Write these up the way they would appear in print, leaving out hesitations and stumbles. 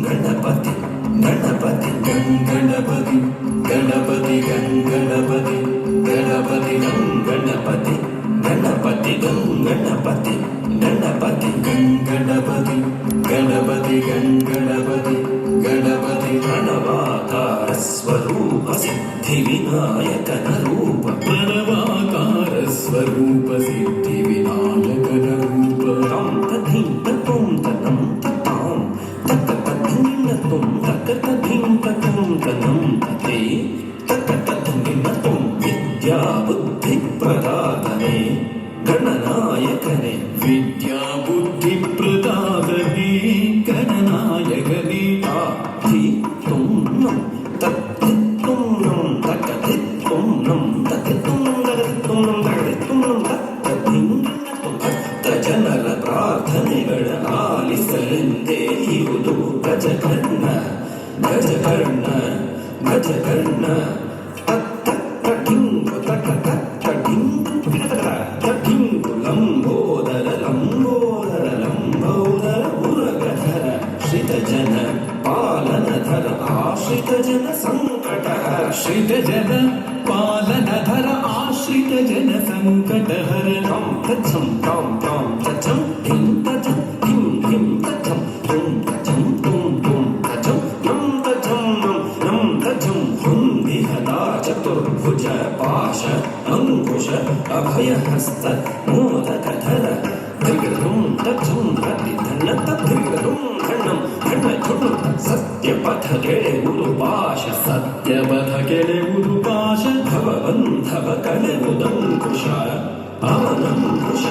ಗಣಪತಿ ಗಣಪತಿ ಗಣಪತಿ ಗಣಪತಿ ಗಣಪತಿ ಗಣಪತಿ ಗಣಪತಿ ಗಣಪತಿ ಗಣಪತಿ ಗಣಪತಿ ಗಣಪತಿ ಗಣಪತಿ ಗಣಪತಿ ಗಣಪತಿ ಪ್ರಣವಾಕಾರ ಸ್ವರೂಪ ಸಿದ್ಧಿ ವಿನಾಯಕನ ರೂಪ ಪ್ರಣವಾಕಾರ ಸ್ವರೂಪ ಸಿದ್ಧಿ ವಿನಾಯಕನ ರೂಪ ತಂ ತಧಿಂ ತಂ ತನಂ ತತಾಂ ತಕ ತಧಿಂ ತಂ ತಕ ತಧಿಂ ತಕಂ ತನಂ ತತೆ ತಕ ತಧಿಂ ತಂ ವಿದ್ಯಾ ಬುದ್ಧಿ ಪ್ರದಾತನೆ ಗಣನಾಯಕನೇ ವಿದ್ಯಾ ಬುದ್ಧಿ ಪ್ರದಾತನೆ ಗಣನಾಯಕನೇ ಧಿ ತುಂ ನಂ ತತ್ತಿ ತುಂ ನಂ ತಕತಿ ತುಂ ನಂ ತಕಿ ತುಂ ತಕತಿ ತುಂ ನಂ ತಕತಿ ತುಂ ನಂ ತಕತಿ ಭಕ್ತ ಜನರ ಪ್ರಾರ್ಥನೆಗಳ ಆಲಿಸಲೆಂದೇ ಇರುವುದು ಗಜಕರ್ಣ ಗಜಕರ್ಣ ಗಜಕರ್ಣ ಲಂಬೋದರ ಲಂಬೋದರ ಲಂಬೋದರ ಮುರಗಧರ ಶ್ರಿತ ಜನ ಪಾಲನಧರ ಆಶ್ರಿತ ಜನ ಸಂಕಟಹರ ಶ್ರಿತ ಜನ ಪಾಲನಧರ ಆಶ್ರಿತ ಜನ ಸಂಕಟಹರ ಠಂ ತಛಂ ಠಂ ಠಂ ತಛಂ ಠಿಂ ತಛಂ ಠಿಂ ಠಿಂ ತಛಂ ತುಂ ತಛಂ ತುಂ ತುಂ ತಛಂ ನಂ ತಛಂ ನಂ ತಛಂ ಹುಂದಿಹದ ಚತುರ್ಭುಜ ಪಾಶ ಅಂಕುಶ ಅಭಯಹಸ್ತ ಮೋದಕಧರ ಧಿಗೃಂ ತಛಂ ಹತಿ ಧನ ತಧಿಗೃಂ ಧಣ್ಣಂ ಧಣ್ಣ ಛುಡು ಸತ್ಯಪಥ ಕೆಳೆವುದು ಪಾಶ ಸತ್ಯಪಥ ಕೆಳೆವುದು ಪಾಶ ಭವಬಂಧವ ಕಳೆವುದಂಕುಶ ಅವನಂಕುಶ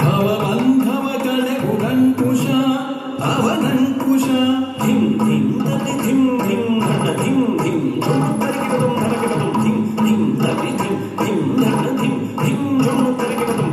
ಭವಬಂಧವ ಕಳೆವುದಂಕುಶ ಅವನಂಕುಶ ಧಿಂ ಧಿಂ ತತಿ ಧಿಂ ಧಿಂ ಧಣ್ಣ ಧಿಂ ಧಿಂ ಛುಡು ತರಿಗಿಡದುಂ ಧನಗಿಡದುಂ ಧಿಂ ಧಿಂ ತತಿ ಧಿಂ ಧಿಂ ಧಣ್ಣ ಧಿಂ ಧಿಂ ಛುಡು ತರಿಗಿಡದುಂ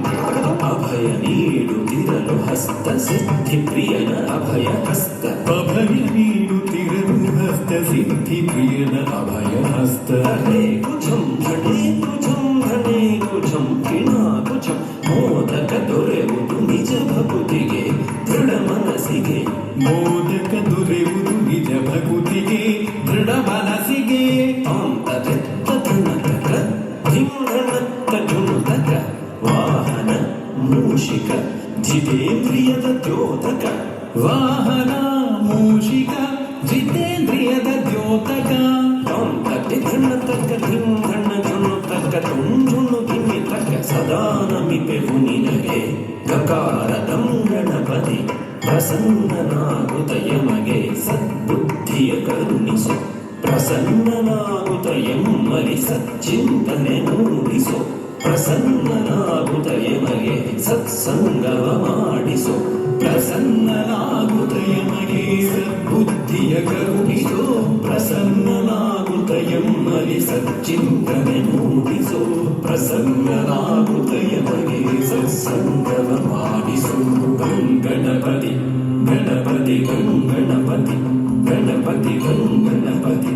ಅಭಯ ನೀಡುತ್ತಿರಲು ಹಸ್ತ ಸಿದ್ಧಿ ಪ್ರಿಯನ ಅಭಯ ಹಸ್ತ ಅಭಯ ನೀಡುತ್ತಿರಲು ಹಸ್ತ ಸಿದ್ಧಿ ಪ್ರಿಯನ ಅಭಯ ಹಸ್ತ ಹರೇ ಕುಛಂ ಧಣೇ ಕುಛಂ ಧಣೇ ಕುಛಂ ಕಿಣಾ ಕುಛಂ ಮೋದಕ ದೊರೆಯುವುದು ನಿಜ ಭಕುತಿಗೆ ದೃಢ ಮನಸ್ಸಿಗೆ ಮೋದಕ ದೊರೆಯುವುದು ನಿಜ ಭಕುತಿಗೆ ದೃಢ ಮನಸ್ಸಿಗೆ ತಾಂತಕ ತಥನಕ ಧಿಂಗಣತ್ತ ಧುನುತಕ ವಾಹನ ಮೂಷಿಕ ಜಿತೇಂದ್ರಿಯದ ದ್ಯೋತಕ ವಾಹನ ಮೂಷಿಕ ಜಿತೇಂದ್ರಿಯದ ದ್ಯೋತಕ ತಾಂ ತಟಿ ಧಣ್ಣ ತಕ್ಕ ಧಿಂ ಧಣ್ಣ ಝುಣ್ಣು ತಕ್ಕ ತುಂ ಝುಣ್ಣು ಧಿಮ್ಮಿ ತಕ್ಕ ಸದಾ ನಮಿಪೆವು ನಿನಗೆ ಗಕಾರದಂ ಗಣಪತಿ ಪ್ರಸನ್ನನಾಗುತ್ತ ಯಮಗೆ ಸದ್ಬುದ್ಧಿಯ ಕರುಣಿಸು ಪ್ರಸನ್ನನಾಗುತ್ತ ಎಮ್ಮಲಿ ಸಚ್ಚಿಂತನೆ ಮೂಡಿಸು ಪ್ರಸನ್ನನಾಗುತ್ತ ಯಮಗೆ ಸತ್ಸಂಗವ ಮಾಡಿಸು ಪ್ರಸನ್ನನಾಗುತ್ತ ಯಮಗೆ ಸದ್ಬುದ್ಧಿಯ ಕರುಣಿಸು ಪ್ರಸನ್ನನಾಗುತ್ತ ಎಮ್ಮಲಿ ಸಚ್ಚಿಂತನೆ ಮೂಡಿಸು ಪ್ರಸನ್ನನಾಗುತ್ತ ಯಮಗೆ ಸತ್ಸಂಗವ ಮಾಡಿಸು ಗಣಪತಿ ಗಣಪತಿ ಗಣಪತಿ ಗಣಪತಿ ಗಣಪತಿ